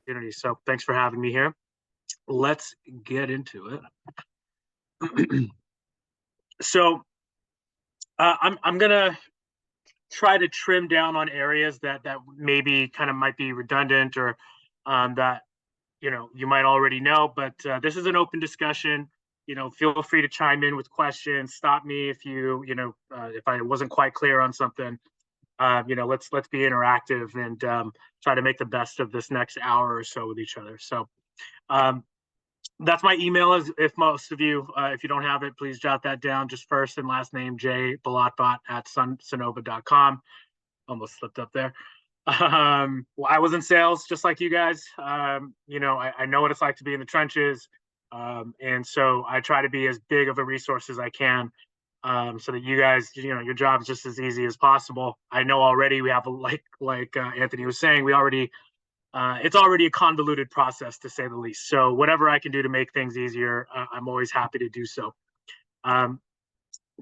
opportunity. So thanks for having me here. Let's get into it. So I'm gonna try to trim down on areas that maybe kind of might be redundant or that you might already know. But this is an open discussion. Feel free to chime in with questions. Stop me if if I wasn't quite clear on something. Let's be interactive and try to make the best of this next hour or so with each other. So um, that's my email. If most of you, if you don't have it, please jot that down. Just first and last name, Balatbat at Sunnova.com. Almost slipped up there. Well, I was in sales just like you guys. I know what it's like to be in the trenches. And so I try to be as big of a resource as I can, so that you guys, your job's just as easy as possible. I know already we have like Anthony was saying, it's already a convoluted process to say the least. So whatever I can do to make things easier, I'm always happy to do so.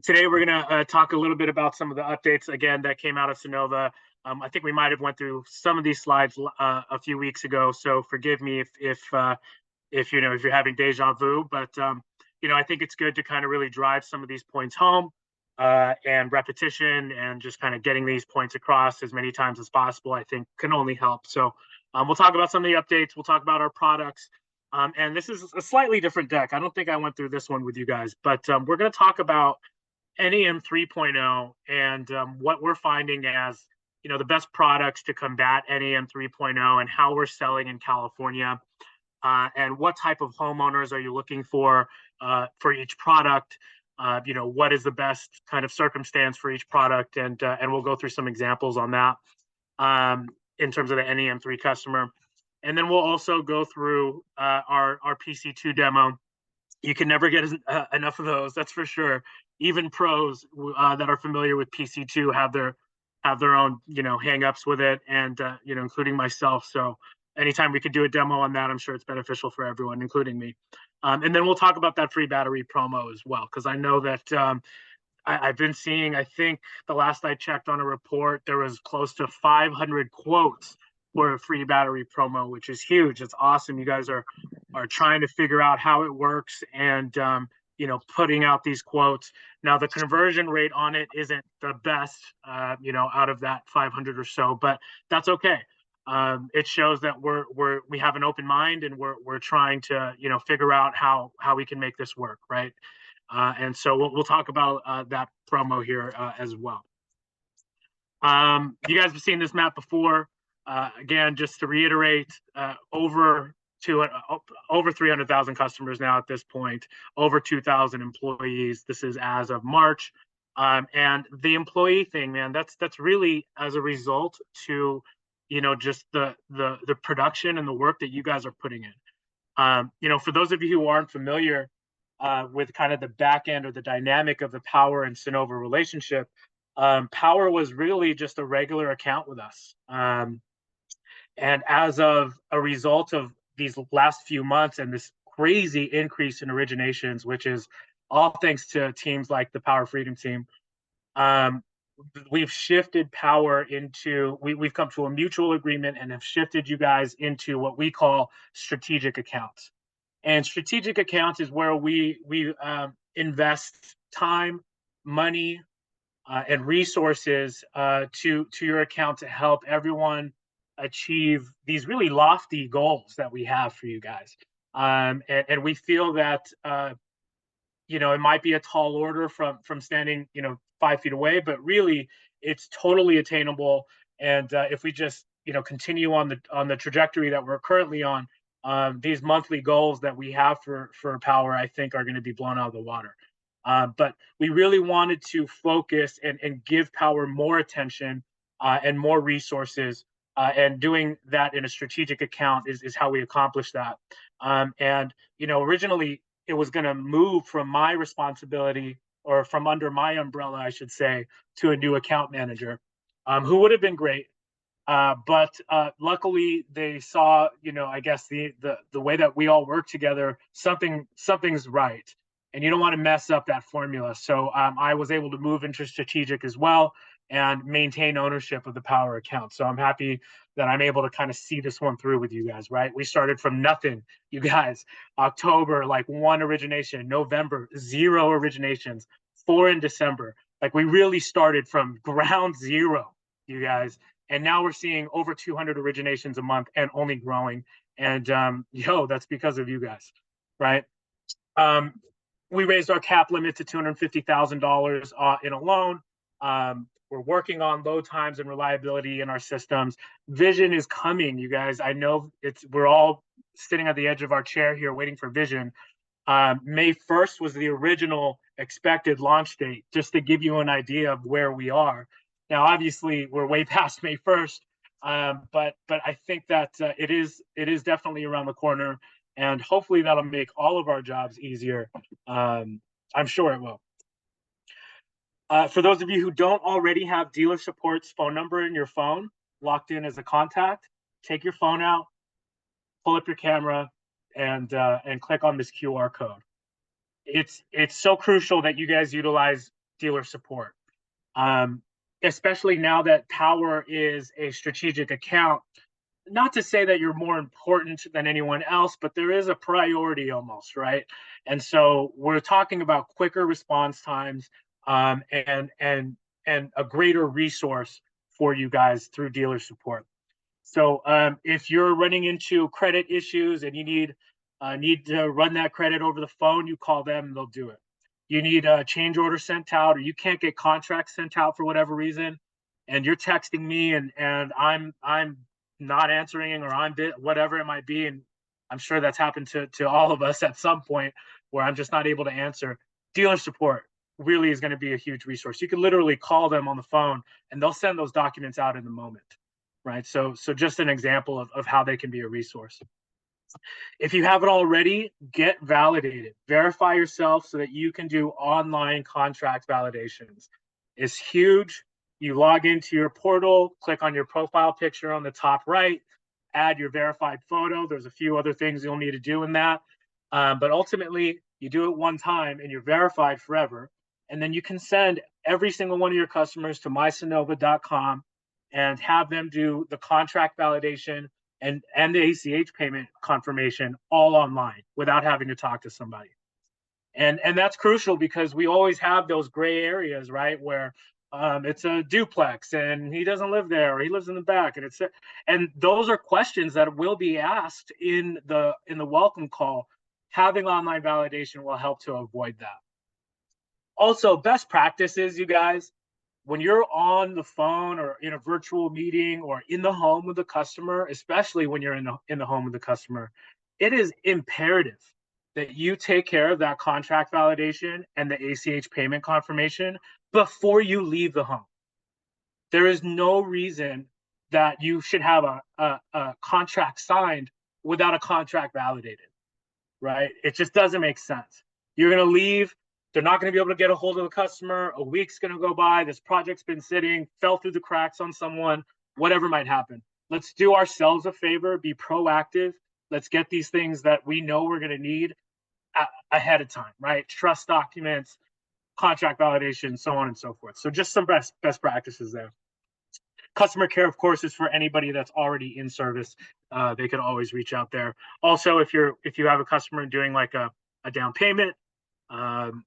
Today we're going to talk a little bit about some of the updates again that came out of Sunnova. I think we might have went through some of these slides a few weeks ago, so forgive me if you're having deja vu. But I think it's good to kind of really drive some of these points home, and repetition and just kind of getting these points across as many times as possible, I think can only help. So we'll talk about some of the updates. We'll talk about our products. And this is a slightly different deck. I don't think I went through this one with you guys, but we're going to talk about NEM 3.0 and what we're finding as the best products to combat NEM 3.0 and how we're selling in California, and what type of homeowners are you looking for each product. What is the best kind of circumstance for each product, and we'll go through some examples on that in terms of the NEM 3 customer. And then we'll also go through our PC2 demo. You can never get enough of those, that's for sure. Even pros that are familiar with PC2 have their own hang-ups with it, and including myself. So anytime we could do a demo on that, I'm sure it's beneficial for everyone, including me. And then we'll talk about that free battery promo as well, because I know that I've been seeing, I think the last I checked on a report, there was close to 500 quotes for a free battery promo, which is huge. It's awesome. You guys are trying to figure out how it works and putting out these quotes. Now the conversion rate on it isn't the best, out of that 500 or so, but that's okay. It shows that we have an open mind, and we're trying to figure out how we can make this work, right? And so we'll talk about that promo here as well. You guys have seen this map before. Again, just to reiterate, over 300,000 customers now at this point, over 2,000 employees. This is as of March. And the employee thing, man, that's really as a result to, just the production and the work that you guys are putting in. For those of you who aren't familiar with kind of the back end or the dynamic of the Powur and Sunnova relationship, Powur was really just a regular account with us. And as of a result of these last few months and this crazy increase in originations, which is all thanks to teams like the Powur Freedom team, we've shifted Powur into, we've come to a mutual agreement and have shifted you guys into what we call strategic accounts. And strategic accounts is where we invest time, money, and resources to your account to help everyone achieve these really lofty goals that we have for you guys. And we feel that it might be a tall order from standing 5 feet away, but really it's totally attainable. And if we just continue on the trajectory that we're currently on, these monthly goals that we have for Powur, I think, are going to be blown out of the water. But we really wanted to focus and give Powur more attention and more resources, and doing that in a strategic account is how we accomplish that. And originally it was going to move from my responsibility, or from under my umbrella, I should say, to a new account manager, who would have been great. But luckily they saw, I guess the way that we all work together, something's right. and you don't want to mess up that formula. So I was able to move into strategic as well and maintain ownership of the Powur account. So I'm happy that I'm able to kind of see this one through with you guys, right? We started from nothing, you guys. October, like 1 origination, November, 0 originations, 4 in December. Like we really started from ground zero, you guys. And now we're seeing over 200 originations a month and only growing. And that's because of you guys, right? We raised our cap limit to $250,000 in a loan. We're working on load times and reliability in our systems. Vision is coming, you guys. I know we're all sitting at the edge of our chair here waiting for Vision. May 1st was the original expected launch date, just to give you an idea of where we are. Now, obviously, we're way past May 1st, but I think that it is definitely around the corner, and hopefully that'll make all of our jobs easier. I'm sure it will. For those of you who don't already have dealer support's phone number in your phone locked in as a contact, take your phone out, pull up your camera, and click on this QR code. It's so crucial that you guys utilize dealer support, especially now that Powur is a strategic account. Not to say that you're more important than anyone else, but there is a priority almost, right? And so we're talking about quicker response times, and a greater resource for you guys through dealer support. So if you're running into credit issues and you need to run that credit over the phone, you call them and they'll do it. You need a change order sent out, or you can't get contracts sent out for whatever reason, and you're texting me and I'm not answering, or whatever it might be, and I'm sure that's happened to all of us at some point where I'm just not able to answer. Dealer support really is going to be a huge resource. You can literally call them on the phone and they'll send those documents out in the moment, right? So just an example of how they can be a resource. If you haven't already, get validated. Verify yourself so that you can do online contract validations. It's huge. You log into your portal, click on your profile picture on the top right, add your verified photo. There's a few other things you'll need to do in that. But ultimately, you do it one time and you're verified forever. And then you can send every single one of your customers to mysunnova.com and have them do the contract validation and the ACH payment confirmation all online without having to talk to somebody. And that's crucial because we always have those gray areas, right, where it's a duplex and he doesn't live there, or he lives in the back, and those are questions that will be asked in the welcome call. Having online validation will help to avoid that. Also, best practices, you guys, when you're on the phone or in a virtual meeting or in the home with the customer, especially when you're in the home with the customer, it is imperative that you take care of that contract validation and the ACH payment confirmation before you leave the home. There is no reason that you should have a contract signed without a contract validated, right? It just doesn't make sense. You're going to leave. They're not going to be able to get a hold of the customer. A week's going to go by. This project's been sitting, fell through the cracks on someone, whatever might happen. Let's do ourselves a favor, be proactive. Let's get these things that we know we're going to need ahead of time, right? Trust documents, contract validation, so on and so forth. So just some best practices there. Customer care, of course, is for anybody that's already in service. They can always reach out there. Also, if you have a customer doing like a down payment,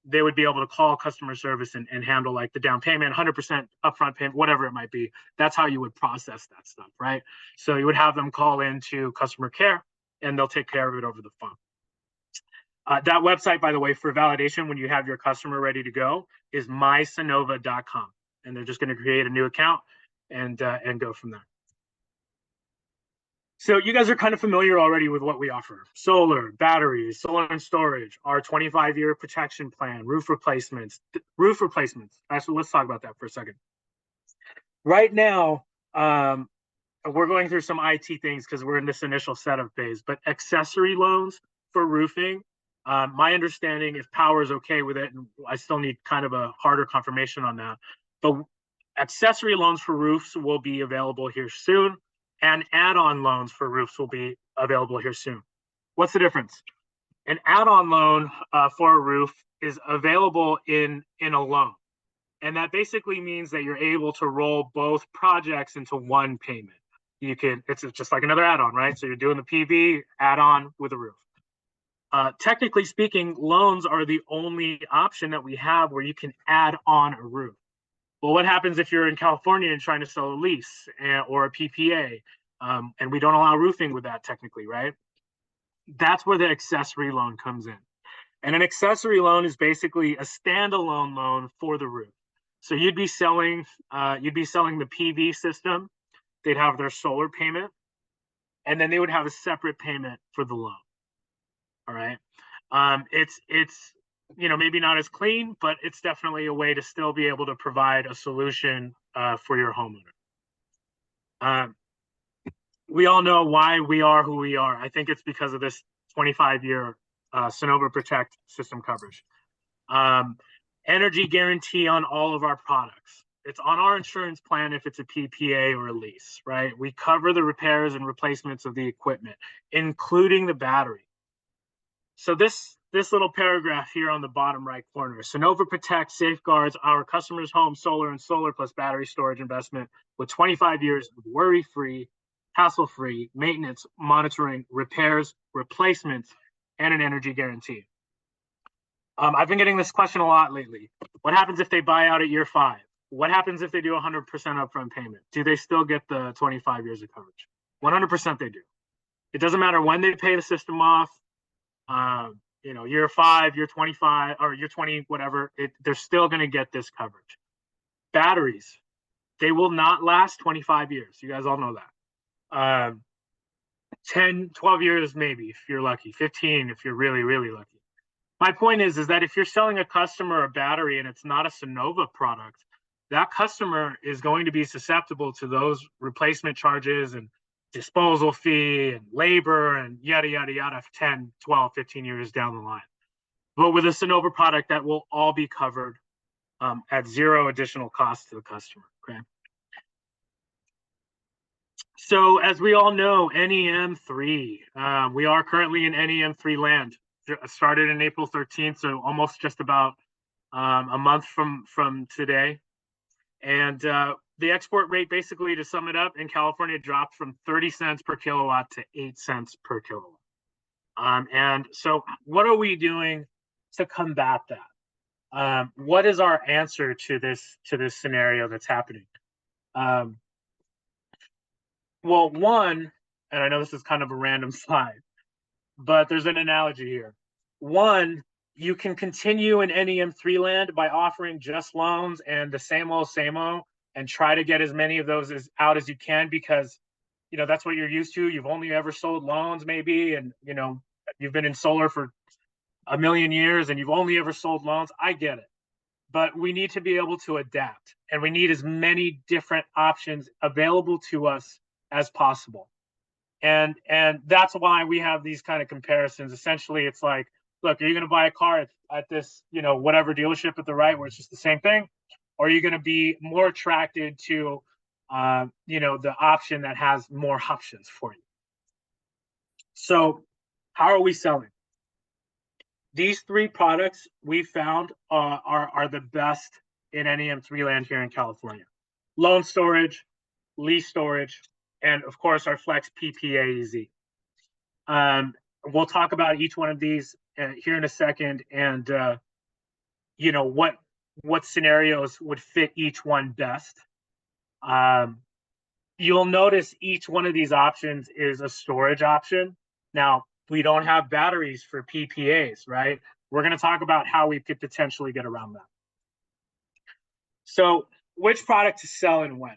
they would be able to call customer service and handle like the down payment, 100% upfront payment, whatever it might be. That's how you would process that stuff, right? So you would have them call into customer care and they'll take care of it over the phone. That website, by the way, for validation, when you have your customer ready to go, is mysunnova.com. And they're just going to create a new account and go from there. So you guys are kind of familiar already with what we offer. Solar, batteries, solar and storage, our 25-year protection plan, roof replacements. Actually, let's talk about that for a second. Right now, we're going through some IT things because we're in this initial setup phase, but accessory loans for roofing, my understanding, if Powur is okay with it, and I still need kind of a harder confirmation on that, but accessory loans for roofs will be available here soon, and add-on loans for roofs will be available here soon. What's the difference? An add-on loan for a roof is available in a loan. And that basically means that you're able to roll both projects into one payment. It's just like another add-on, right? So you're doing the PV add-on with a roof. Technically speaking, loans are the only option that we have where you can add on a roof. Well, what happens if you're in California and trying to sell a lease or a PPA? And we don't allow roofing with that technically, right? That's where the accessory loan comes in. And an accessory loan is basically a standalone loan for the roof. So you'd be selling the PV system. They'd have their solar payment, and then they would have a separate payment for the loan. All right. It's maybe not as clean, but it's definitely a way to still be able to provide a solution for your homeowner. We all know why we are who we are. I think it's because of this 25-year Sunnova Protect system coverage. Energy guarantee on all of our products. It's on our insurance plan if it's a PPA or a lease, right? We cover the repairs and replacements of the equipment, including the battery. So this little paragraph here on the bottom right corner, Sunnova Protect safeguards our customers' home solar and solar plus battery storage investment with 25 years of worry-free, hassle-free maintenance, monitoring, repairs, replacements, and an energy guarantee. I've been getting this question a lot lately. What happens if they buy out at year 5? What happens if they do 100% upfront payment? Do they still get the 25 years of coverage? 100% they do. It doesn't matter when they pay the system off, year 5, year 25, or year 20, whatever, they're still going to get this coverage. Batteries, they will not last 25 years. You guys all know that. 10, 12 years maybe, if you're lucky. 15 if you're really, really lucky. My point is that if you're selling a customer a battery and it's not a Sunnova product, that customer is going to be susceptible to those replacement charges and disposal fee and labor and yada, yada, yada, 10, 12, 15 years down the line. But with a Sunnova product, that will all be covered at zero additional cost to the customer, okay? So as we all know, NEM3, we are currently in NEM3 land. Started in April 13th, so almost just about a month from today. And the export rate, basically, to sum it up, in California dropped from 30 cents per kilowatt to 8 cents per kilowatt. And so what are we doing to combat that? What is our answer to this scenario that's happening? Well, one, and I know this is kind of a random slide, but there's an analogy here. One, you can continue in NEM3 land by offering just loans and the same old, and try to get as many of those out as you can, because that's what you're used to. You've only ever sold loans maybe, and you've been in solar for a million years and you've only ever sold loans. I get it, but we need to be able to adapt, and we need as many different options available to us as possible. And that's why we have these kind of comparisons. Essentially, it's like, look, are you going to buy a car at this, whatever dealership at the right, where it's just the same thing? Or are you going to be more attracted to, the option that has more options for you? So how are we selling? These 3 products we found are the best in NEM3 land here in California. Loan storage, lease storage, and of course our Flex PPA EZ. We'll talk about each one of these here in a second, and what scenarios would fit each one best. You'll notice each one of these options is a storage option. Now, we don't have batteries for PPAs, right? We're going to talk about how we could potentially get around that. So which product to sell and when?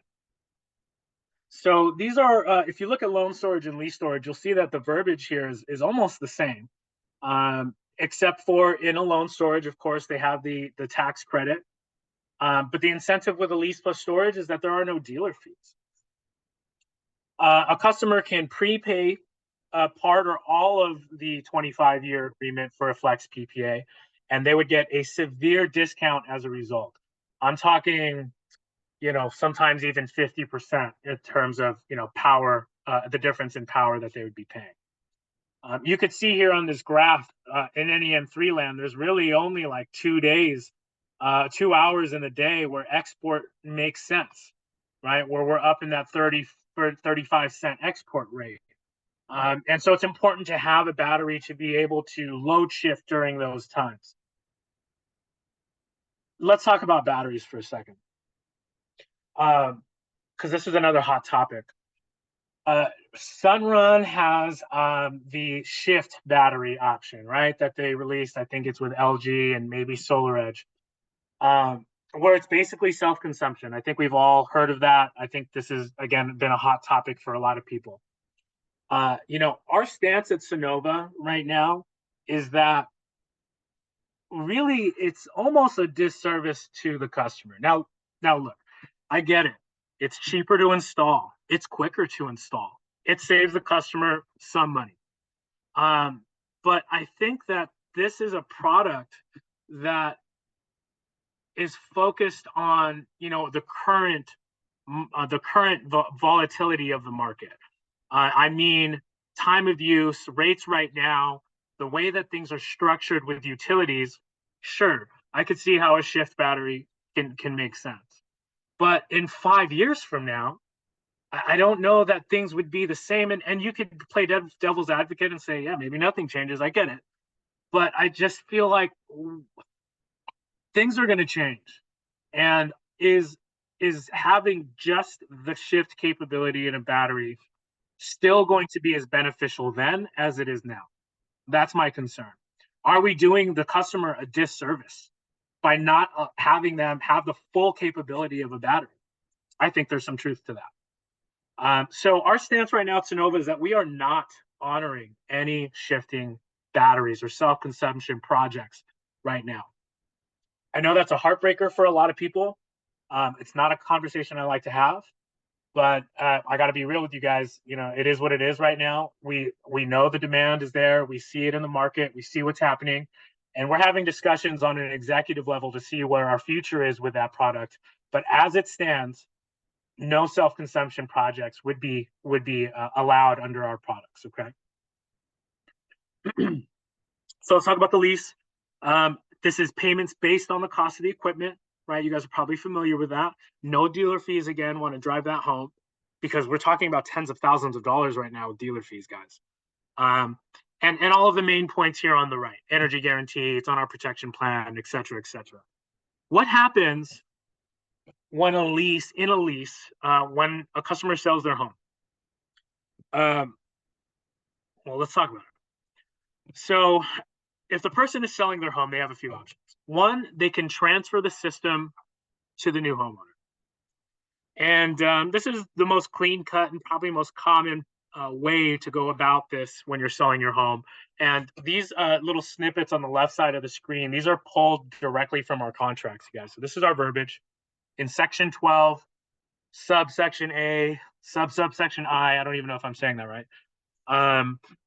So these are, if you look at loan storage and lease storage, you'll see that the verbiage here is almost the same, except for in a loan storage, of course, they have the tax credit. But the incentive with a lease plus storage is that there are no dealer fees. A customer can prepay part or all of the 25-year agreement for a Flex PPA, and they would get a severe discount as a result. I'm talking, sometimes even 50% in terms of, power, the difference in power that they would be paying. You could see here on this graph in NEM3 land, there's really only like 2 days, 2 hours in a day where export makes sense, right? Where we're up in that 30 or 35-cent export rate. And so it's important to have a battery to be able to load shift during those times. Let's talk about batteries for a second, because this is another hot topic. Sunrun has the shift battery option, right? That they released. I think it's with LG and maybe SolarEdge, where it's basically self-consumption. I think we've all heard of that. I think this has, again, been a hot topic for a lot of people. Our stance at Sunnova right now is that really it's almost a disservice to the customer. Now look, I get it. It's cheaper to install. It's quicker to install. It saves the customer some money. But I think that this is a product that is focused on, the current volatility of the market. I mean, time of use, rates right now, the way that things are structured with utilities. Sure, I could see how a shift battery can make sense. But in 5 years from now, I don't know that things would be the same. And you could play devil's advocate and say, yeah, maybe nothing changes. I get it. But I just feel like things are going to change. And is having just the shift capability in a battery still going to be as beneficial then as it is now? That's my concern. Are we doing the customer a disservice by not having them have the full capability of a battery? I think there's some truth to that. So our stance right now at Sunnova is that we are not honoring any shifting batteries or self-consumption projects right now. I know that's a heartbreaker for a lot of people. It's not a conversation I like to have, but I got to be real with you guys. It is what it is right now. We know the demand is there. We see it in the market. We see what's happening. And we're having discussions on an executive level to see where our future is with that product. But as it stands, no self-consumption projects would be allowed under our products. Okay. So let's talk about the lease. This is payments based on the cost of the equipment, right? You guys are probably familiar with that. No dealer fees. Again, want to drive that home because we're talking about tens of thousands of dollars right now with dealer fees, guys. And all of the main points here on the right: energy guarantee, it's on our protection plan, et cetera, et cetera. What happens when when a customer sells their home? Well, let's talk about it. So if the person is selling their home, they have a few options. One, they can transfer the system to the new homeowner. And this is the most clean cut and probably most common way to go about this when you're selling your home. And these little snippets on the left side of the screen, these are pulled directly from our contracts, guys. So this is our verbiage. In section 12, subsection A, subsection I don't even know if I'm saying that right.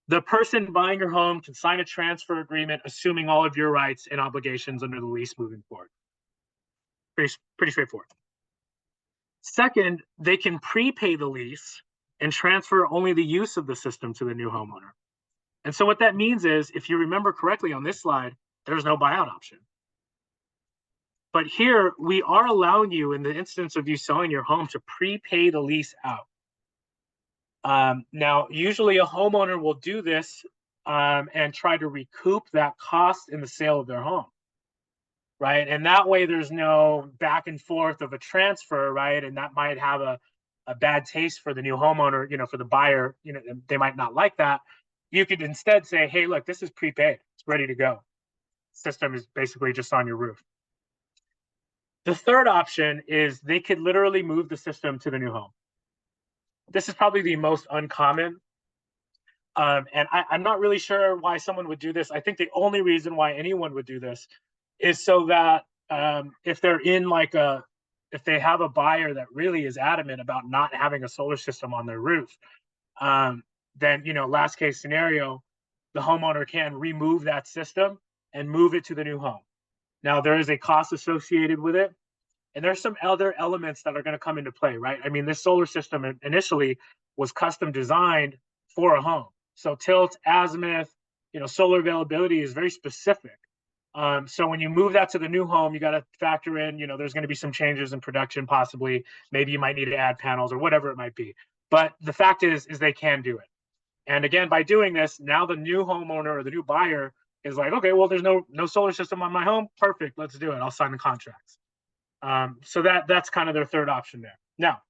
The person buying your home can sign a transfer agreement, assuming all of your rights and obligations under the lease moving forward. Pretty straightforward. Second, they can prepay the lease and transfer only the use of the system to the new homeowner. And so what that means is, if you remember correctly on this slide, there's no buyout option. But here, we are allowing you, in the instance of you selling your home, to prepay the lease out. Now, usually a homeowner will do this and try to recoup that cost in the sale of their home, right? And that way there's no back and forth of a transfer, right? And that might have a bad taste for the new homeowner, for the buyer, they might not like that. You could instead say, hey, look, this is prepaid. It's ready to go. System is basically just on your roof. The third option is they could literally move the system to the new home. This is probably the most uncommon. And I'm not really sure why someone would do this. I think the only reason why anyone would do this is so that if they're in if they have a buyer that really is adamant about not having a solar system on their roof, then, last case scenario, the homeowner can remove that system and move it to the new home. Now, there is a cost associated with it. And there's some other elements that are going to come into play, right? I mean, this solar system initially was custom designed for a home. So tilt, azimuth, solar availability is very specific. So when you move that to the new home, you got to factor in, there's going to be some changes in production, possibly. Maybe you might need to add panels or whatever it might be. But the fact is they can do it. And again, by doing this, now the new homeowner or the new buyer is like, okay, well, there's no solar system on my home. Perfect, let's do it. I'll sign the contracts. So that's kind of their third option there. Now,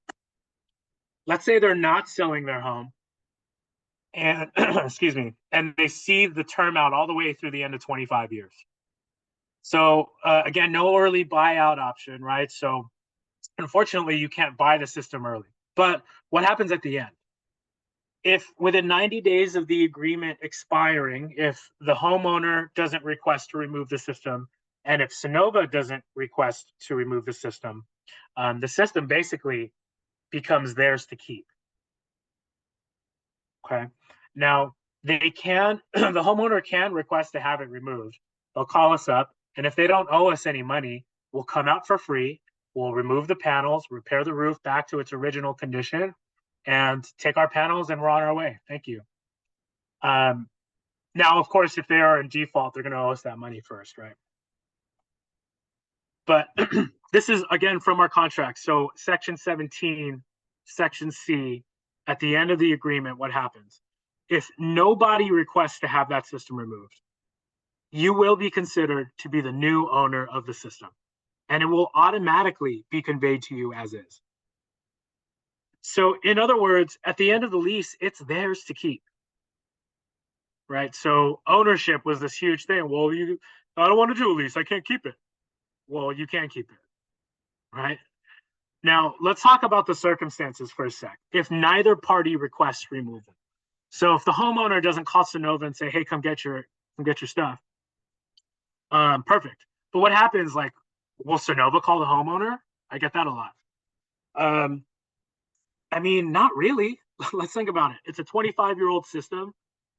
let's say they're not selling their home, and excuse me, and they see the term out all the way through the end of 25 years. So again, no early buyout option, right? So unfortunately, you can't buy the system early. But what happens at the end? If within 90 days of the agreement expiring, if the homeowner doesn't request to remove the system, and if Sunnova doesn't request to remove the system basically becomes theirs to keep. Okay. Now, the homeowner can request to have it removed. They'll call us up, and if they don't owe us any money, we'll come out for free. We'll remove the panels, repair the roof back to its original condition, and take our panels, and we're on our way. Thank you. Now, of course, if they are in default, they're going to owe us that money first, right? But this is, again, from our contract. So Section 17, Section C, at the end of the agreement, what happens? If nobody requests to have that system removed, you will be considered to be the new owner of the system, and it will automatically be conveyed to you as is. So in other words, at the end of the lease, it's theirs to keep, right? So ownership was this huge thing. Well, I don't want to do a lease. I can't keep it. Well, you can keep it, right? Now, let's talk about the circumstances for a sec. If neither party requests removal. So if the homeowner doesn't call Sunnova and say, hey, come get your stuff, perfect. But what happens, like, will Sunnova call the homeowner? I get that a lot. I mean, not really. Let's think about it. It's a 25-year-old system,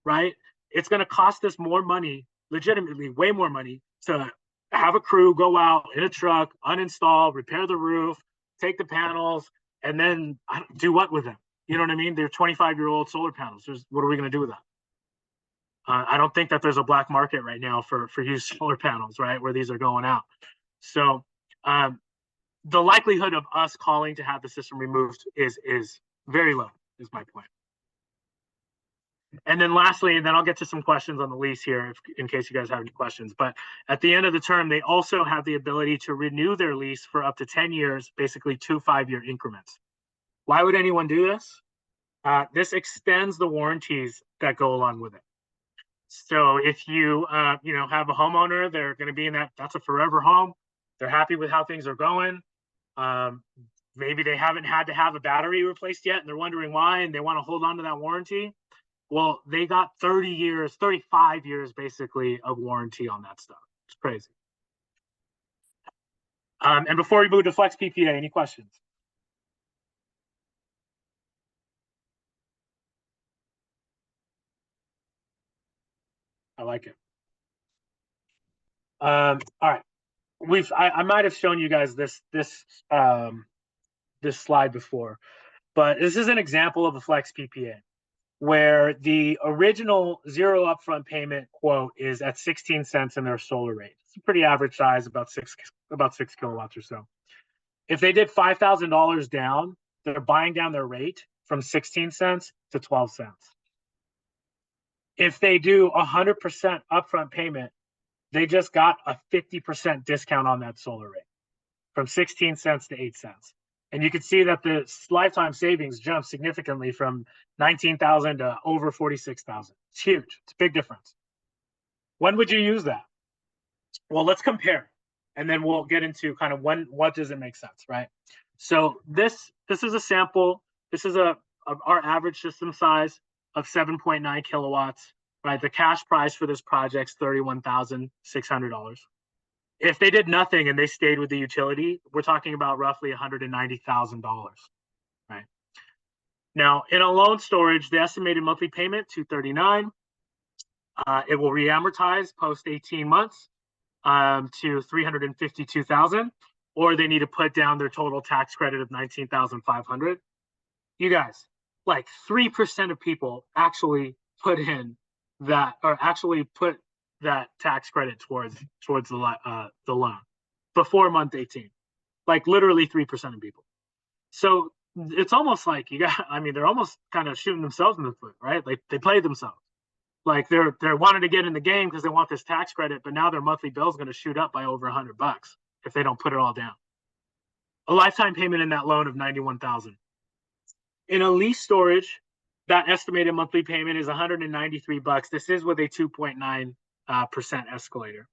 right? It's going to cost us more money, legitimately way more money, to have a crew go out in a truck, uninstall, repair the roof, take the panels, and then do what with them? You know what I mean? They're 25-year-old solar panels. What are we going to do with that? I don't think that there's a black market right now for used solar panels, right, where these are going out. So the likelihood of us calling to have the system removed is very low, is my point. And then lastly, and then I'll get to some questions on the lease here in case you guys have any questions. But at the end of the term, they also have the ability to renew their lease for up to 10 years, basically 2 5-year increments. Why would anyone do this? This extends the warranties that go along with it. So if you have a homeowner, they're going to be in that's a forever home. They're happy with how things are going. Maybe they haven't had to have a battery replaced yet, and they're wondering why, and they want to hold on to that warranty. Well, they got 30 years, 35 years, basically, of warranty on that stuff. It's crazy. And before we move to Flex PPA, any questions? I like it. All right. I might have shown you guys this slide before, but this is an example of a Flex PPA where the original zero upfront payment quote is at 16 cents in their solar rate. It's a pretty average size, about six kilowatts or so. If they did $5,000 down, they're buying down their rate from 16 cents to 12 cents. If they do 100% upfront payment, they just got a 50% discount on that solar rate from 16 cents to 8 cents. And you can see that the lifetime savings jumped significantly from 19,000 to over 46,000. It's huge. It's a big difference. When would you use that? Well, let's compare, and then we'll get into kind of what does it make sense, right? So this is a sample. This is our average system size of 7.9 kilowatts, right? The cash price for this project is $31,600. If they did nothing and they stayed with the utility, we're talking about roughly $190,000, right? Now, in a loan storage, the estimated monthly payment, $239. It will reamortize post 18 months to $352,000, or they need to put down their total tax credit of $19,500. You guys, like 3% of people actually put in that, or actually put that tax credit towards the loan before month 18. Like literally 3% of people. So it's almost like I mean, they're almost kind of shooting themselves in the foot, right? Like they played themselves. Like they're wanting to get in the game because they want this tax credit, but now their monthly bill is going to shoot up by over $100 if they don't put it all down. A lifetime payment in that loan of $91,000. In a lease storage, that estimated monthly payment is $193. This is with a 2.9% escalator.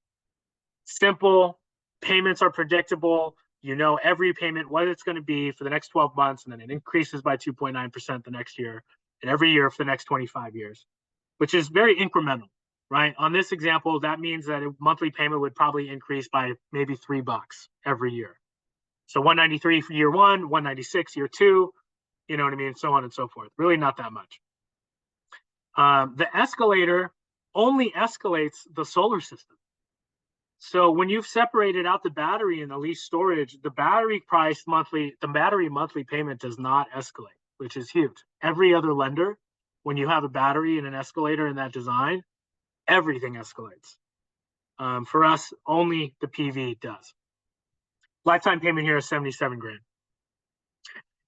Simple, payments are predictable. You know every payment, what it's going to be for the next 12 months, and then it increases by 2.9% the next year, and every year for the next 25 years, which is very incremental, right? On this example, that means that a monthly payment would probably increase by maybe $3 every year. So 193 for year one, 196 year two, you know what I mean, so on and so forth. Really not that much. The escalator only escalates the solar system. So when you've separated out the battery in the lease storage, the battery monthly payment does not escalate, which is huge. Every other lender, when you have a battery and an escalator in that design, everything escalates. For us, only the PV does. Lifetime payment here is 77 grand.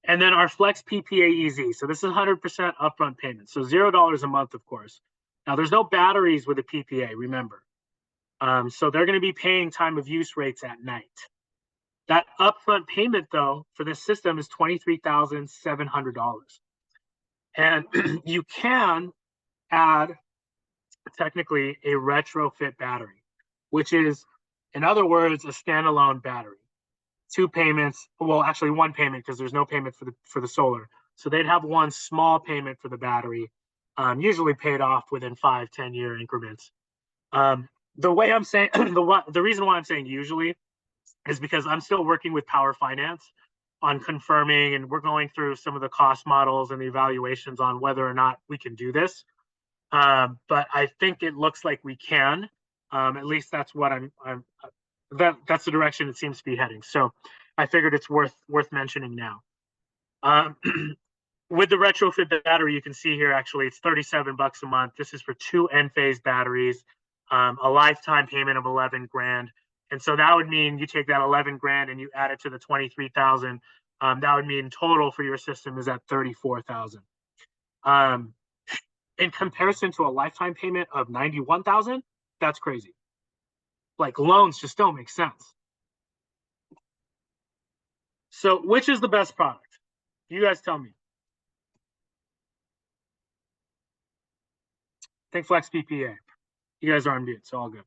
And then our Flex PPA EZ. So this is 100% upfront payment. So $0 a month, of course. Now there's no batteries with a PPA, remember. So they're going to be paying time of use rates at night. That upfront payment, though, for this system is $23,700. And you can add, technically, a retrofit battery, which is, in other words, a standalone battery. 2 payments, well, actually 1 payment because there's no payment for the solar. So they'd have 1 small payment for the battery, usually paid off within 5-10 year increments. The way I'm saying, the reason why I'm saying usually is because I'm still working with Powur Finance on confirming, and we're going through some of the cost models and the evaluations on whether or not we can do this. But I think it looks like we can. At least that's what that's the direction it seems to be heading. So I figured it's worth mentioning now. With the retrofit battery, you can see here, actually, it's $37 a month. This is for 2 Enphase batteries. A lifetime payment of 11 grand. And so that would mean you take that 11 grand and you add it to the 23,000. That would mean total for your system is at 34,000. In comparison to a lifetime payment of 91,000, that's crazy. Like loans just don't make sense. So which is the best product? You guys tell me. I think Flex PPA. You guys are on mute, so all good.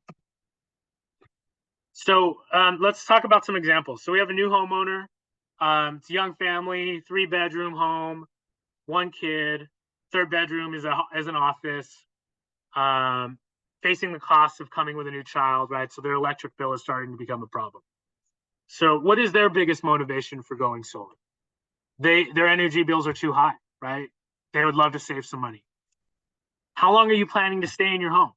So let's talk about some examples. So we have a new homeowner. It's a young family, 3-bedroom home, 1 kid. 3rd bedroom is an office. Facing the cost of coming with a new child, right? So their electric bill is starting to become a problem. So what is their biggest motivation for going solar? Their energy bills are too high, right? They would love to save some money. How long are you planning to stay in your home?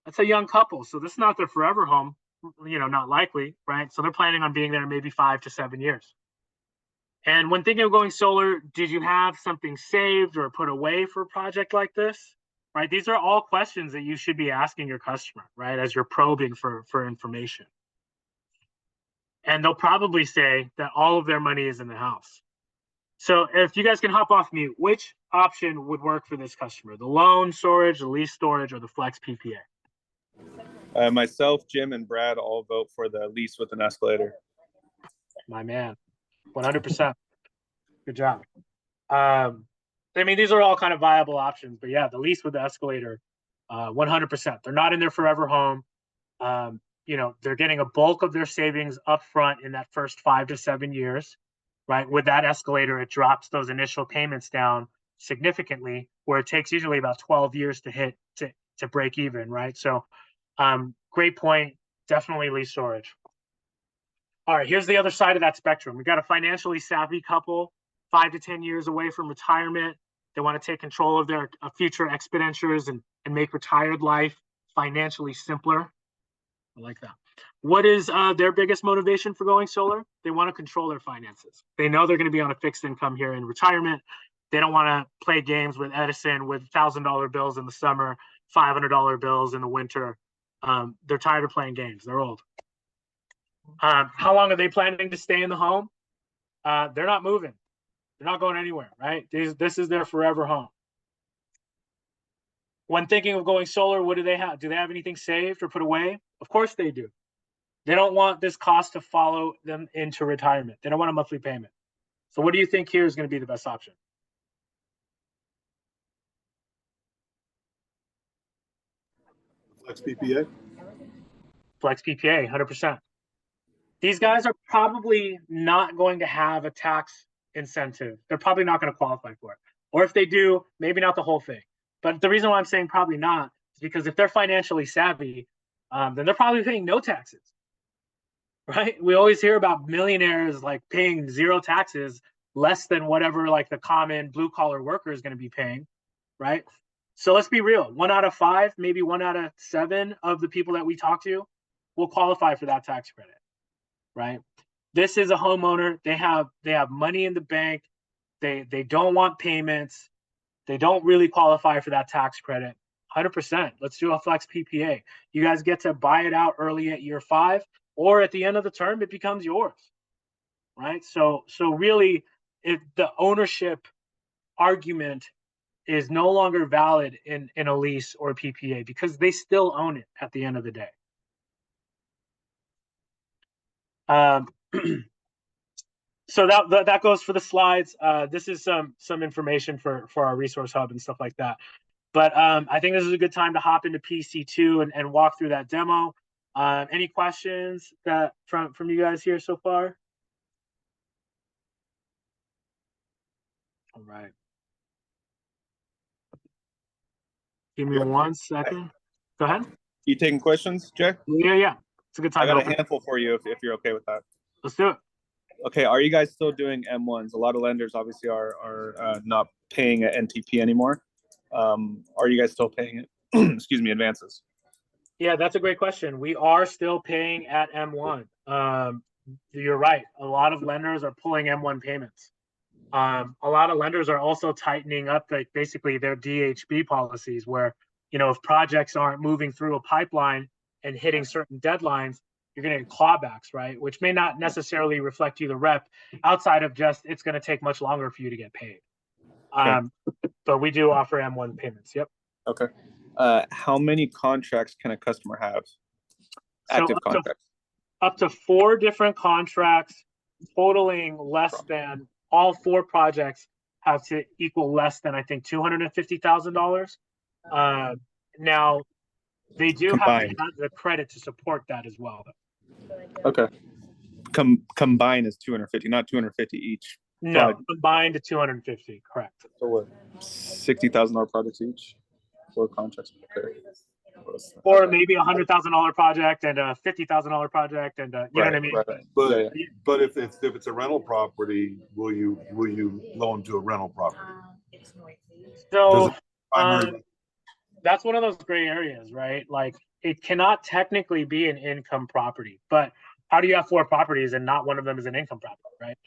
That's a young couple, so this is not their forever home, not likely, right? So they're planning on being there maybe 5 to 7 years. And when thinking of going solar, did you have something saved or put away for a project like this, right? These are all questions that you should be asking your customer, right, as you're probing for information. And they'll probably say that all of their money is in the house. So if you guys can hop off mute, which option would work for this customer? The loan storage, the lease storage, or the Flex PPA? Myself, Jim, and Brad all vote for the lease with an escalator. My man, 100%. Good job. I mean, these are all kind of viable options, but yeah, the lease with the escalator, 100%. They're not in their forever home. They're getting a bulk of their savings up front in that first 5 to 7 years, right? With that escalator, it drops those initial payments down significantly, where it takes usually about 12 years to hit to break even, right? So great point. Definitely lease storage. All right, here's the other side of that spectrum. We got a financially savvy couple, 5 to 10 years away from retirement. They want to take control of their future expenditures and make retired life financially simpler. I like that. What is their biggest motivation for going solar? They want to control their finances. They know they're going to be on a fixed income here in retirement. They don't want to play games with Edison with $1,000 bills in the summer, $500 bills in the winter. They're tired of playing games. They're old. How long are they planning to stay in the home? They're not moving. They're not going anywhere, right? This is their forever home. When thinking of going solar, what do they have? Do they have anything saved or put away? Of course they do. They don't want this cost to follow them into retirement. They don't want a monthly payment. So what do you think here is going to be the best option? Flex PPA. Flex PPA, 100%. These guys are probably not going to have a tax incentive. They're probably not going to qualify for it. Or if they do, maybe not the whole thing. But the reason why I'm saying probably not is because if they're financially savvy, then they're probably paying no taxes, right? We always hear about millionaires like paying zero taxes, less than whatever like the common blue collar worker is going to be paying, right? So let's be real. 1 out of 5, maybe 1 out of 7 of the people that we talk to will qualify for that tax credit, right? This is a homeowner. They have money in the bank. They don't want payments. They don't really qualify for that tax credit. 100%. Let's do a flex PPA. You guys get to buy it out early at year 5, or at the end of the term, it becomes yours, right? So really, if the ownership argument is no longer valid in a lease or a PPA because they still own it at the end of the day. So that goes for the slides. This is some information for our resource hub and stuff like that. But I think this is a good time to hop into PC2 and walk through that demo. Any questions that from you guys here so far? All right. Give me 1 second. Go ahead. You taking questions, Jay? Yeah. It's a good time. I got a handful for you if you're okay with that. Let's do it. Okay, are you guys still doing M1s? A lot of lenders obviously are not paying at NTP anymore. Are you guys still paying it? Excuse me, advances? Yeah, that's a great question. We are still paying at M1. You're right. A lot of lenders are pulling M1 payments. A lot of lenders are also tightening up basically their DHB policies where, if projects aren't moving through a pipeline and hitting certain deadlines, you're going to get clawbacks, right? Which may not necessarily reflect you the rep outside of just it's going to take much longer for you to get paid. Okay. But we do offer M1 payments. Yep. Okay. How many contracts can a customer have? Active contracts. Up to 4 different contracts totaling less than, all 4 projects have to equal less than, I think, $250,000. Now, they do Combined. have to have the credit to support that as well. Okay. Combined is 250, not 250 each. No, combined to 250, correct. So what? $60,000 projects each? 4 contracts. Okay. Or maybe $100,000 project and a $50,000 project, and you know what I mean. Right. But if it's a rental property, will you loan to a rental property? So that's one of those gray areas, right? Like it cannot technically be an income property, but how do you have 4 properties and not one of them is an income property, right?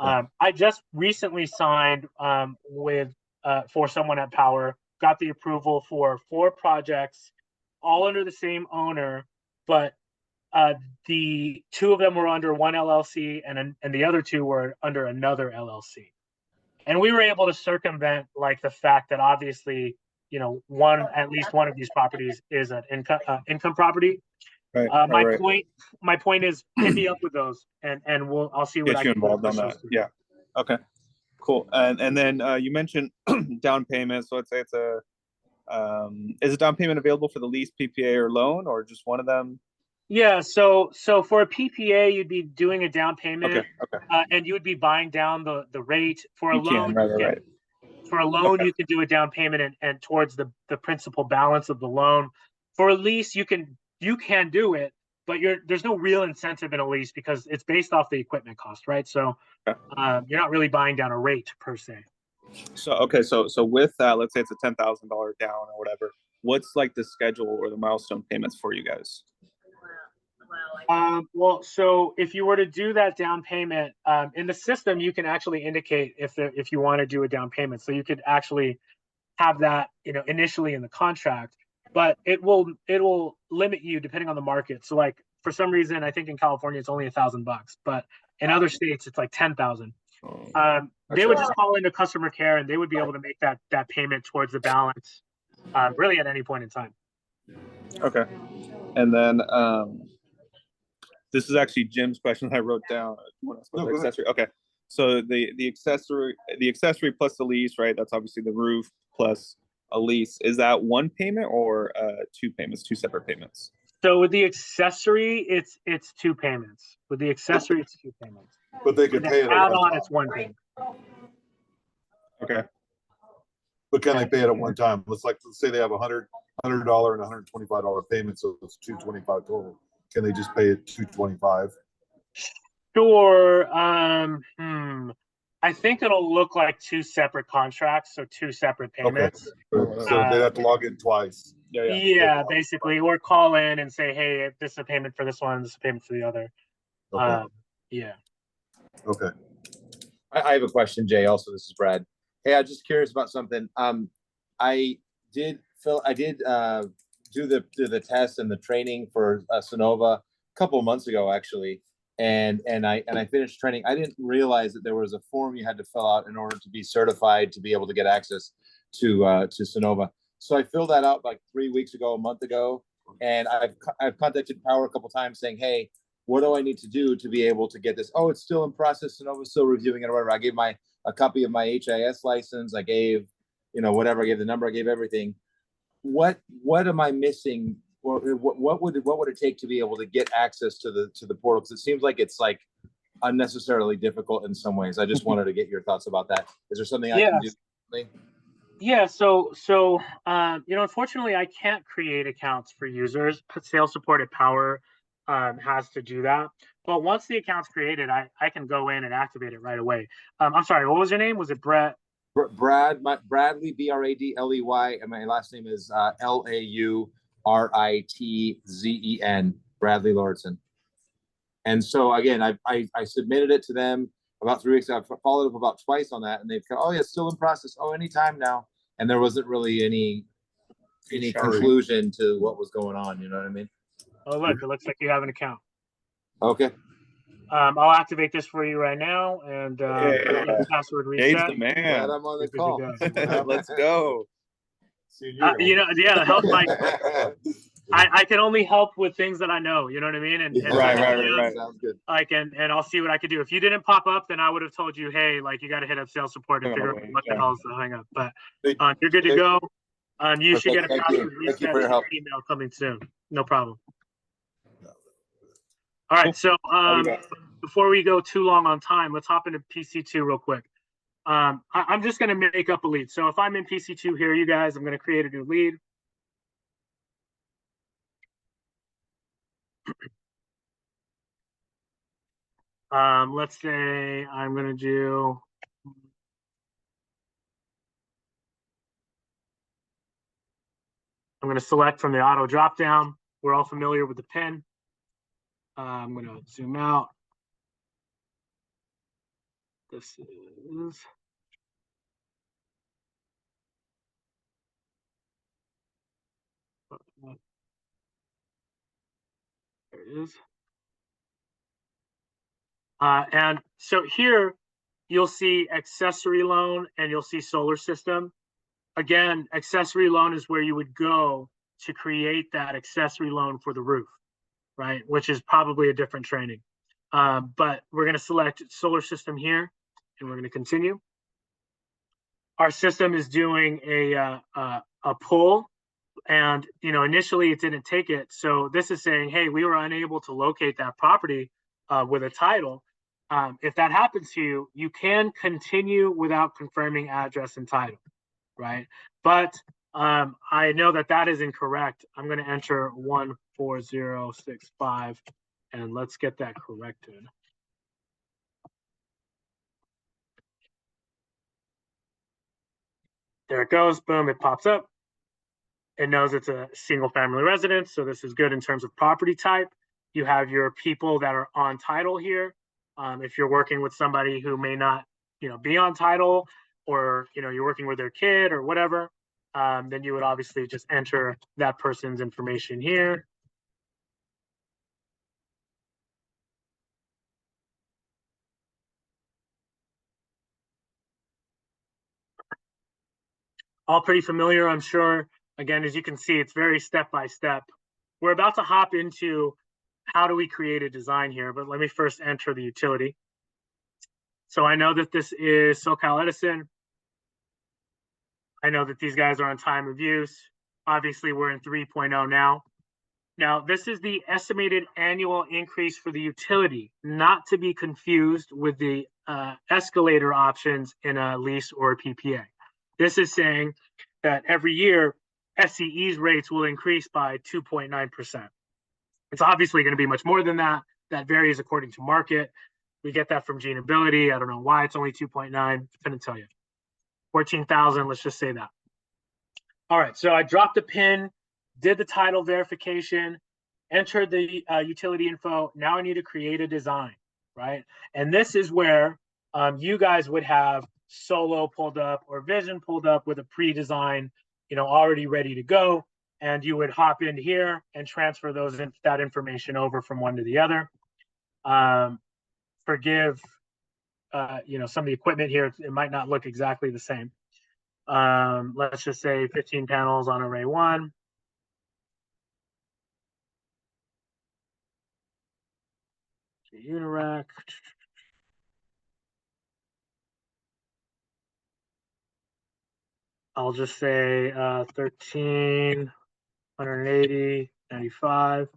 Yeah. I just recently signed for someone at Powur, got the approval for 4 projects, all under the same owner, but the 2 of them were under one LLC and the other 2 were under another LLC. And we were able to circumvent like the fact that obviously, at least one of these properties is an income property. Right, my point is hit me up with those and I'll see what I can involved on that. Yeah. Okay. Cool. And then you mentioned down payment. So let's say it's is a down payment available for the lease, PPA, or loan, or just one of them? Yeah. So for a PPA, you'd be doing a down payment. Okay. And you would be buying down the rate. For a loan, right. For a loan, you can do a down payment and towards the principal balance of the loan. For a lease, you can do it, but there's no real incentive in a lease because it's based off the equipment cost, right? So you're not really buying down a rate per se. So with that, let's say it's a $10,000 down or whatever. What's like the schedule or the milestone payments for you guys? Well, so if you were to do that down payment, in the system, you can actually indicate if you want to do a down payment. So you could actually have that, initially in the contract, but it will limit you depending on the market. So like for some reason, I think in California it's only $1,000, but in other states it's like 10,000. They would just call into customer care and they would be able to make that payment towards the balance, really at any point in time. Okay. And then this is actually Jim's question I wrote down. Accessory. Okay. So the accessory plus the lease, right? That's obviously the roof plus a lease. Is that one payment or two payments, two separate payments? So with the accessory, it's two payments. With the accessory, it's two payments. But they could pay it add at one on, time. it's one payment. Okay. But can they pay it at one time? Let's say they have $100 and $125 payment, so it's $225 total. Can they just pay it $225? Sure. I think it'll look like two separate contracts, so two separate payments. Okay. So they'd have to log in twice. Yeah, basically, or call in and say, hey, this is a payment for this one, this is a payment for the other. Okay. Yeah. Okay. I have a question, Jay. Also, this is Brad. Hey, I'm just curious about something. I did do the test and the training for Sunnova a couple of months ago, actually, and I finished training. I didn't realize that there was a form you had to fill out in order to be certified to be able to get access to Sunnova. So I filled that out like 3 weeks ago, a month ago, and I've contacted Powur a couple times saying, hey, what do I need to do to be able to get this? Oh, it's still in process. Sunnova's still reviewing it or whatever. I gave a copy of my HIS license. I gave, whatever. I gave the number. I gave everything. What am I missing? What would it take to be able to get access to the portal? Because it seems like it's like unnecessarily difficult in some ways. I just wanted to get your thoughts about that. Is there something I can do? Yeah, so unfortunately, I can't create accounts for users. Sales support at Powur has to do that. But once the account's created, I can go in and activate it right away. I'm sorry, what was your name? Was it Brett? Bradley, Bradley, and my last name is Laurritzen, Bradley Lauritsen. And so again, I submitted it to them about 3 weeks ago. I followed up about twice on that, and they've gone, oh yeah, it's still in process. Oh, anytime now. And there wasn't really any conclusion to what was going on. You know what I mean? Oh, look, it looks like you have an account. Okay. I'll activate this for you right now, and password reset. Jay's the man. Glad I'm on the call. Let's go. Help Mike. I can only help with things that I know. You know what I mean? And right. Sounds good. And I'll see what I could do. If you didn't pop up, then I would have told you, hey, like you got to hit up sales support and figure out what the hell is the hang up. But you're good to go. You should get a password reset email coming soon. No problem. All right, so before we go too long on time, let's hop into PC2 real quick. I'm just going to make up a lead. So if I'm in PC2 here, you guys, I'm going to create a new lead. Let's say I'm going to select from the auto drop down. We're all familiar with the pin. I'm going to zoom out. This is there it is. And so here you'll see accessory loan and you'll see solar system. Again, accessory loan is where you would go to create that accessory loan for the roof, right? Which is probably a different training. But we're going to select solar system here and we're going to continue. Our system is doing a pull, and initially it didn't take it. So this is saying, hey, we were unable to locate that property with a title. If that happens to you, you can continue without confirming address and title, right? But I know that is incorrect. I'm going to enter 14065, and let's get that corrected. There it goes. Boom, it pops up. It knows it's a single family residence, so this is good in terms of property type. You have your people that are on title here. If you're working with somebody who may not, be on title, or, you're working with their kid or whatever, then you would obviously just enter that person's information here. All pretty familiar, I'm sure. Again, as you can see, it's very step by step. We're about to hop into how do we create a design here, but let me first enter the utility. So I know that this is SoCal Edison. I know that these guys are on time of use. Obviously, we're in 3.0 now. Now, this is the estimated annual increase for the utility, not to be confused with the escalator options in a lease or a PPA. This is saying that every year, SCE's rates will increase by 2.9%. It's obviously going to be much more than that. That varies according to market. We get that from Geneability. I don't know why it's only 2.9. Couldn't tell you. 14,000, let's just say that. All right, so I dropped the pin, did the title verification, entered the utility info. Now I need to create a design, right? And this is where you guys would have Solo pulled up or Vision pulled up with a pre-design, already ready to go. And you would hop in here and transfer that information over from one to the other. Forgive, some of the equipment here. It might not look exactly the same. Let's just say 15 panels on array 1. Unirac. I'll just say 13, 180, 95.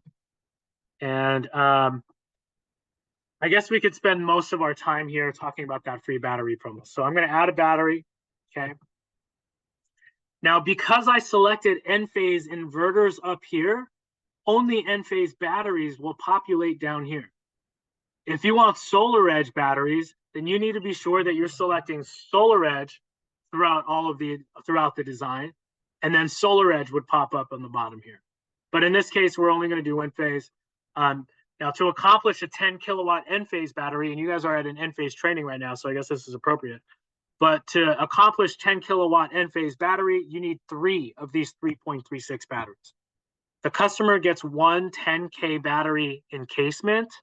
And I guess we could spend most of our time here talking about that free battery promo. So I'm going to add a battery. Okay. Now, because I selected Enphase inverters up here, only Enphase batteries will populate down here. If you want SolarEdge batteries, then you need to be sure that you're selecting SolarEdge throughout the design, and then SolarEdge would pop up on the bottom here. But in this case, we're only going to do Enphase. Now, to accomplish a 10 kilowatt Enphase battery, and you guys are at an Enphase training right now, so I guess this is appropriate. But to accomplish 10 kilowatt Enphase battery, you need 3 of these 3.36 batteries. The customer gets one 10K battery encasement,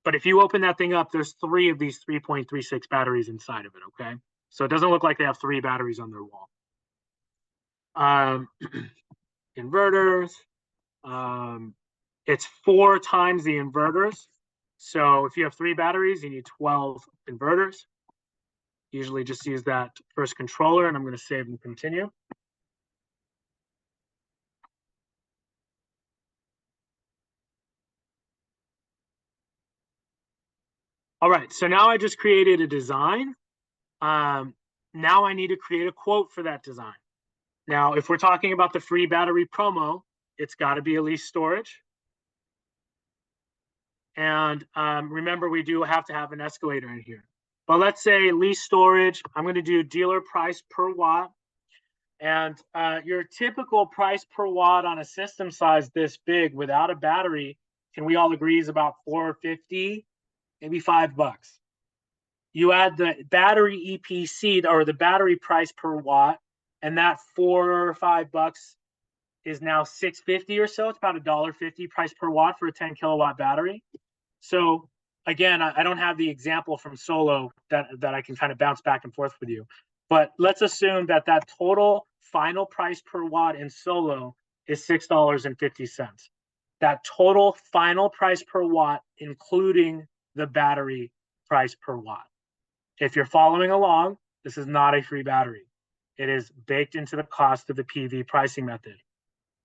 but if you open that thing up, there's 3 of these 3.36 batteries inside of it, okay? So it doesn't look like they have 3 batteries on their wall. Inverters. It's 4 times the inverters. So if you have 3 batteries, you need 12 inverters. Usually just use that first controller, and I'm going to save and continue. All right, so now I just created a design. Now I need to create a quote for that design. Now, if we're talking about the free battery promo, it's got to be a lease storage. And remember, we do have to have an escalator in here. But let's say lease storage, I'm going to do dealer price per watt. And your typical price per watt on a system size this big without a battery, can we all agree is about $4.50, maybe $5. You add the battery EPC or the battery price per watt, and that $4 or $5 is now $6.50 or so. It's about $1.50 price per watt for a 10 kilowatt battery. So again, I don't have the example from Solo that I can kind of bounce back and forth with you. But let's assume that total final price per watt in Solo is $6.50. That total final price per watt, including the battery price per watt. If you're following along, this is not a free battery. It is baked into the cost of the PV pricing method.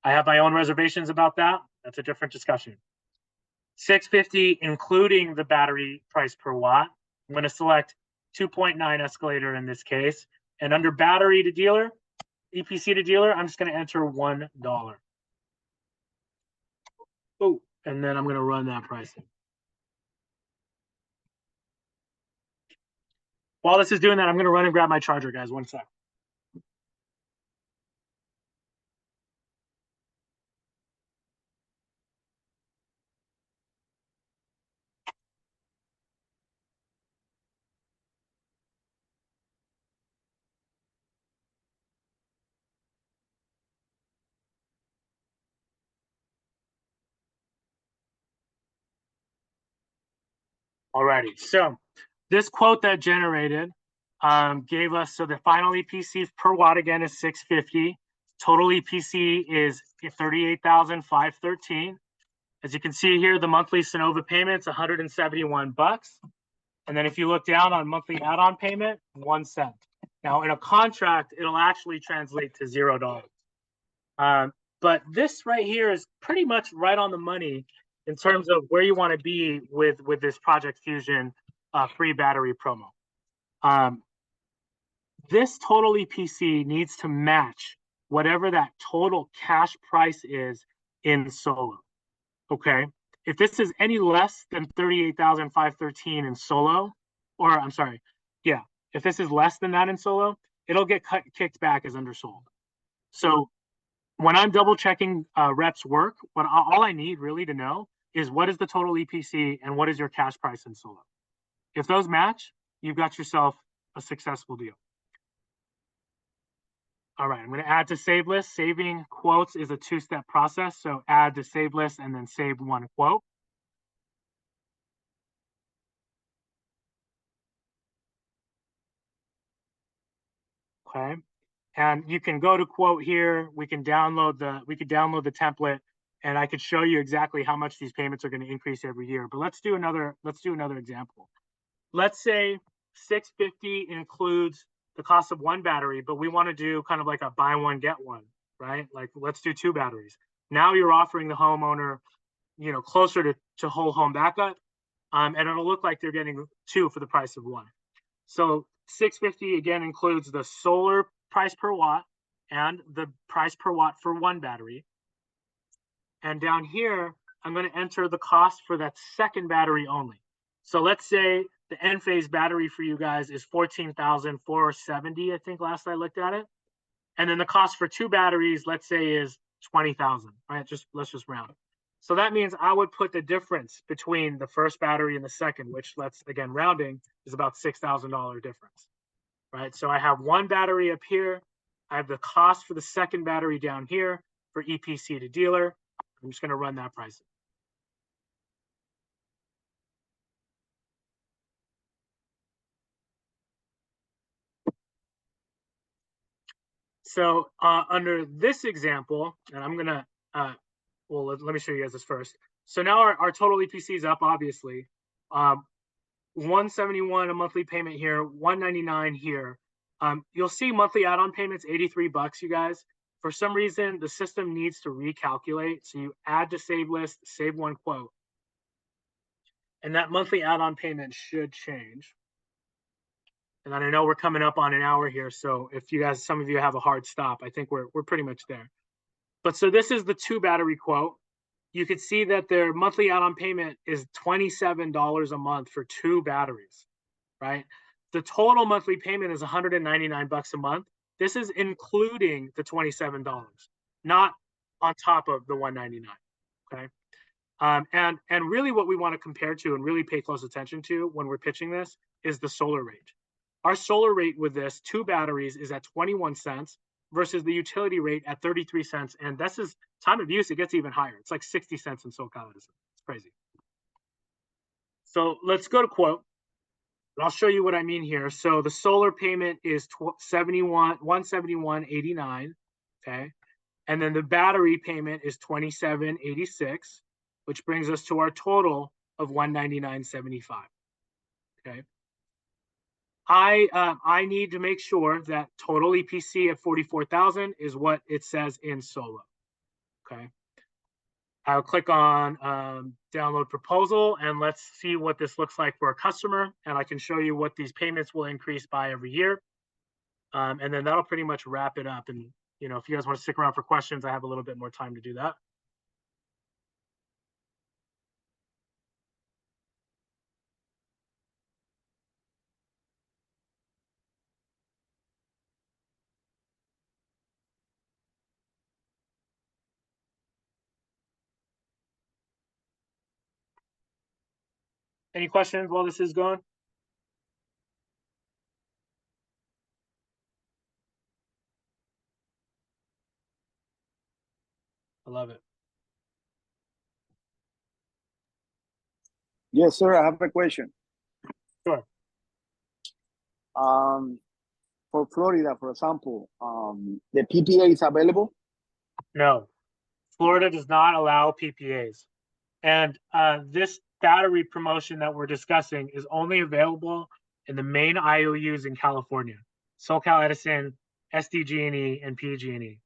I have my own reservations about that. That's a different discussion. $6.50, including the battery price per watt. I'm going to select 2.9 escalator in this case. And under battery to dealer, EPC to dealer, I'm just going to enter $1. Oh, and then I'm going to run that pricing. While this is doing that, I'm going to run and grab my charger, guys. One sec. Alrighty, so this quote that generated gave us, so the final EPC per watt again is 650. Total EPC is 38,513. As you can see here, the monthly Sunnova payment's 171 bucks. And then if you look down on monthly add-on payment, 1 cent. Now in a contract, it'll actually translate to $0. But this right here is pretty much right on the money in terms of where you want to be with this Project Fusion free battery promo. This total EPC needs to match whatever that total cash price is in solo. Okay, if this is any less than 38,513 in solo, or I'm sorry, yeah, if this is less than that in solo, it'll get kicked back as undersold. So when I'm double checking reps work, all I need really to know is what is the total EPC and what is your cash price in solo. If those match, you've got yourself a successful deal. All right, I'm going to add to save list. Saving quotes is a two-step process. So add to save list and then save one quote. Okay, and you can go to quote here. We can download the template, and I could show you exactly how much these payments are going to increase every year. But let's do another example. Let's say 650 includes the cost of one battery, but we want to do kind of like a buy one get one, right? Like let's do 2 batteries. Now you're offering the homeowner, closer to whole home backup, and it'll look like they're getting 2 for the price of 1. So 650 again includes the solar price per watt and the price per watt for 1 battery. And down here, I'm going to enter the cost for that second battery only. So let's say the Enphase battery for you guys is 14,470, I think last I looked at it. And then the cost for 2 batteries, let's say, is 20,000, right? Let's just round. So that means I would put the difference between the first battery and the second, which again, rounding is about $6,000 difference, right? So I have 1 battery up here. I have the cost for the second battery down here for EPC to dealer. I'm just going to run that pricing. So under this example, and I'm gonna, well, let me show you guys this first. So now our total EPC is up, obviously. 171 a monthly payment here, 199 here. You'll see monthly add-on payments, 83 bucks, you guys. For some reason, the system needs to recalculate. So you add to save list, save one quote. And that monthly add-on payment should change. And I know we're coming up on an hour here, so if you guys, some of you have a hard stop, I think we're pretty much there. But so this is the 2 battery quote. You can see that their monthly add-on payment is $27 a month for 2 batteries, right? The total monthly payment is 199 bucks a month. This is including the $27, not on top of the 199, okay? And really what we want to compare to and really pay close attention to when we're pitching this is the solar rate. Our solar rate with this 2 batteries is at 21 cents versus the utility rate at 33 cents. And this is time of use, it gets even higher. It's like 60 cents in SoCal Edison. It's crazy. So let's go to quote. And I'll show you what I mean here. So the solar payment is 171.89, okay? And then the battery payment is 27.86, which brings us to our total of 199.75, okay? I need to make sure that total EPC at 44,000 is what it says in solo. Okay. I'll click on download proposal and let's see what this looks like for a customer. And I can show you what these payments will increase by every year. And then that'll pretty much wrap it up. And, if you guys want to stick around for questions, I have a little bit more time to do that. Any questions while this is going? I love it. Yes, sir. I have a question. Sure. For Florida, for example, the PPA is available. No, Florida does not allow PPAs. And this battery promotion that we're discussing is only available in the main IOUs in California: SoCal Edison, SDG&E, and PG&E.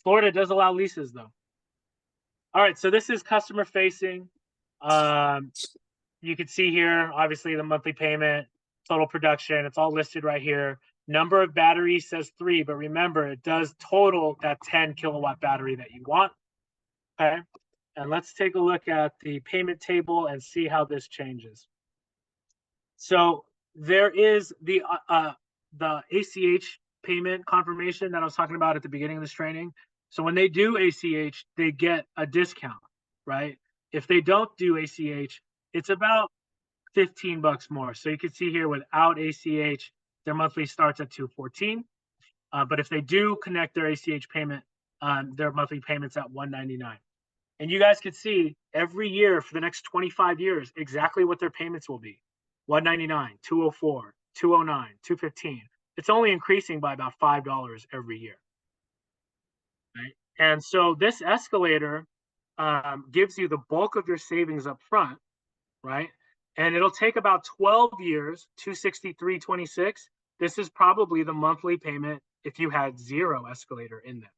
Florida does allow leases, though. All right, so this is customer facing. You can see here, obviously, the monthly payment, total production. It's all listed right here. Number of batteries says 3, but remember, it does total that 10 kilowatt battery that you want. Okay, and let's take a look at the payment table and see how this changes. So there is the ACH payment confirmation that I was talking about at the beginning of this training. So when they do ACH, they get a discount, right? If they don't do ACH, it's about $15 more. So you can see here without ACH, their monthly starts at $214. But if they do connect their ACH payment, their monthly payment's at $199. And you guys can see every year for the next 25 years exactly what their payments will be: $199, $204, $209, $215. It's only increasing by about $5 every year. Right? And so this escalator gives you the bulk of your savings up front, right? And it'll take about 12 years, $263.26. This is probably the monthly payment if you had 0 escalator in there.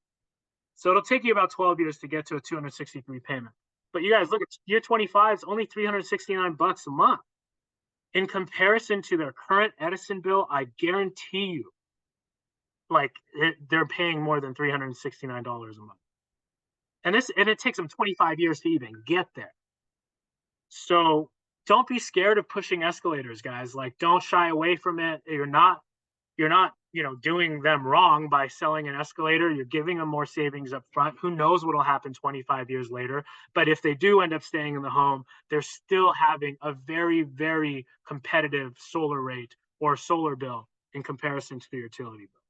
So it'll take you about 12 years to get to a 263 payment. But you guys look at year 25 is only $369 a month. In comparison to their current Edison bill, I guarantee you, like they're paying more than $369 a month. And it takes them 25 years to even get there. So don't be scared of pushing escalators, guys. Like, don't shy away from it. You're not, doing them wrong by selling an escalator. You're giving them more savings up front. Who knows what will happen 25 years later? But if they do end up staying in the home, they're still having a very, very competitive solar rate or solar bill in comparison to the utility bill,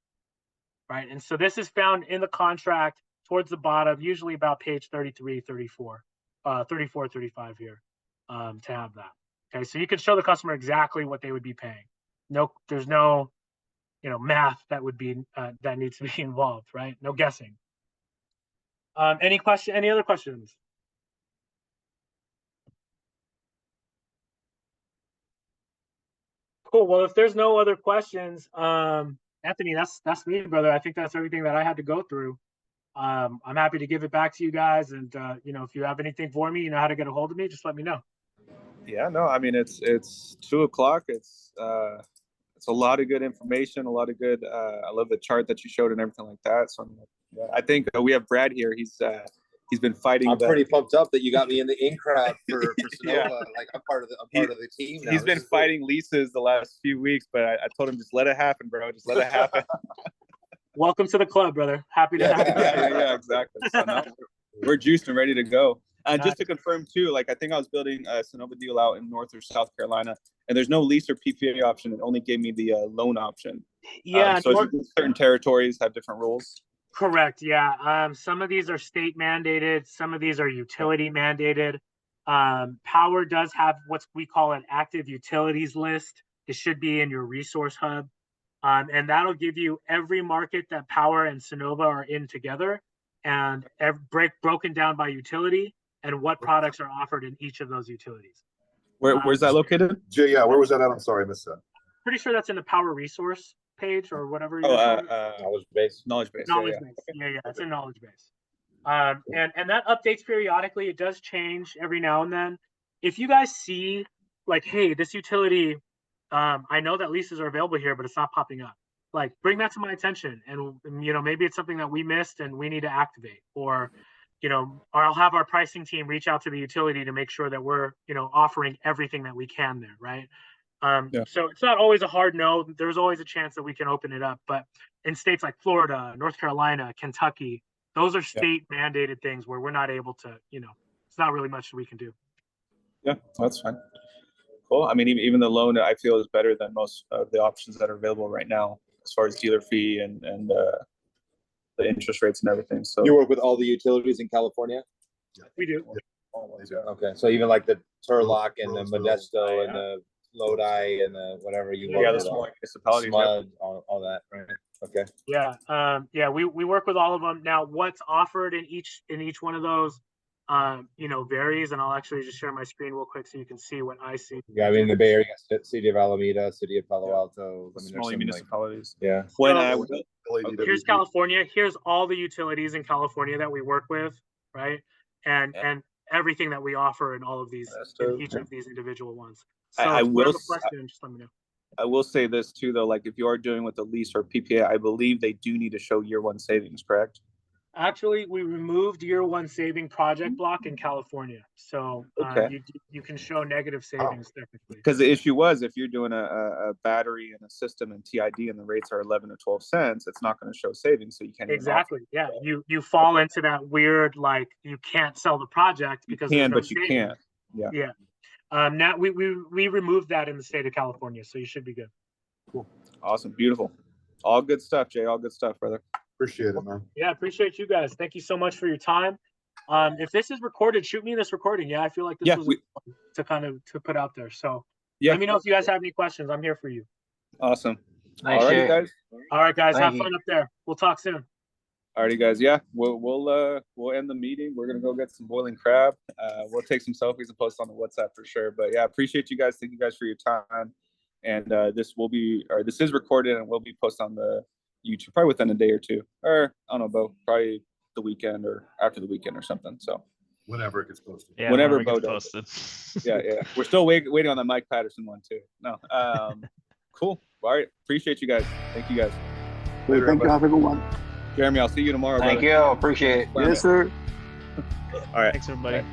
right? And so this is found in the contract towards the bottom, usually about page 33, 34, 34, 35 here, to have that. Okay, so you can show the customer exactly what they would be paying. No, there's no math that would be that needs to be involved, right? No guessing. Any other questions? Cool. Well, if there's no other questions, Anthony, that's me, brother. I think that's everything that I had to go through. I'm happy to give it back to you guys, and if you have anything for me, you know how to get a hold of me. Just let me know. Yeah, no, I mean it's 2:00. It's a lot of good information, a lot of good. I love the chart that you showed and everything like that. So yeah, I think we have Brad here. He's been fighting. I'm pretty pumped up that you got me in the in crowd for Sunnova. Yeah. Like I'm part of the team now. He's been fighting Leases the last few weeks, but I told him just let it happen, bro. Just let it happen. Welcome to the club, brother. Happy to have you. Yeah, exactly. So now we're juiced and ready to go. Just to confirm too, like I think I was building a Sunnova deal out in North or South Carolina, and there's no lease or PPA option. It only gave me the loan option. Yeah. So certain territories have different rules. Correct. Yeah. Some of these are state mandated. Some of these are utility mandated. Powur does have what we call an active utilities list. It should be in your resource hub. And that'll give you every market that Powur and Sunnova are in together, and broken down by utility and what products are offered in each of those utilities. Where's that located? Jay, yeah, where was that at? I'm sorry, I missed that. Pretty sure that's in the Powur resource page or whatever. Knowledge base. Knowledge base. Knowledge base. Yeah, it's a knowledge base. And that updates periodically. It does change every now and then. If you guys see like, hey, this utility, I know that leases are available here, but it's not popping up. Like, bring that to my attention, and maybe it's something that we missed and we need to activate, or I'll have our pricing team reach out to the utility to make sure that we're offering everything that we can there, right? So it's not always a hard no. There's always a chance that we can open it up, but in states like Florida, North Carolina, Kentucky, those are state mandated things where we're not able to, it's not really much that we can do. Yeah, that's fine. Cool. I mean, even the loan I feel is better than most of the options that are available right now, as far as dealer fee and the interest rates and everything. So You work with all the utilities in California? We do. Always, yeah. Okay, so even like the Turlock and the Modesto and the Lodi and the whatever you Yeah, the wanted, small municipalities. Yep. SMUD, all that, right? Okay. Yeah, we work with all of them. Now, what's offered in each one of those, varies, and I'll actually just share my screen real quick so you can see what I see. Yeah, I mean the Bay Area, City of Alameda, City of Palo Alto. I mean, there's Small some, like, municipalities. yeah. When So, here's California. Here's all the utilities in California that we work with, right? And everything that we offer in all of these, in each of these individual ones. So I if you will have a question, just let me know. I will say this too, though, like if you are doing with a lease or PPA, I believe they do need to show year one savings, correct? Actually, we removed year one saving project block in California. So Okay. you can show negative savings technically. Because the issue was if you're doing a battery and a system and TID and the rates are 11 or 12 cents, it's not going to show savings. So you can't. Exactly. Yeah. You fall into that weird, like you can't sell the project because you can, there's no but you savings. can't. Yeah. Yeah. Now we removed that in the state of California, so you should be good. Cool. Awesome. Beautiful. All good stuff, Jay. All good stuff, brother. Appreciate it, man. Yeah, appreciate you guys. Thank you so much for your time. If this is recorded, shoot me this recording. Yeah, I feel like this was to put out there. So let me know if you guys have any questions. I'm here for you. Awesome. Nice. Alrighty, guys. All right, guys. Thank Have you. fun up there. We'll talk soon. Alrighty, guys. Yeah, we'll end the meeting. We're gonna go get some boiling crab. We'll take some selfies and post on the WhatsApp for sure. But yeah, appreciate you guys. Thank you guys for your time. And this is recorded and will be posted on the YouTube probably within a day or two, or I don't know, Bo, probably the weekend or after the weekend or something. So Whenever it gets posted. Yeah, whenever it gets Bo does posted. yeah. We're still waiting on that Mike Patterson one too. No, cool. All right, appreciate you guys. Thank you guys. Later, Thank you. everybody. Have a good one. Jeremy, I'll see you tomorrow. Thank brother. you. Appreciate it. Yes, sir. All right. Thanks, everybody.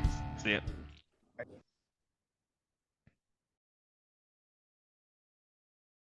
See ya.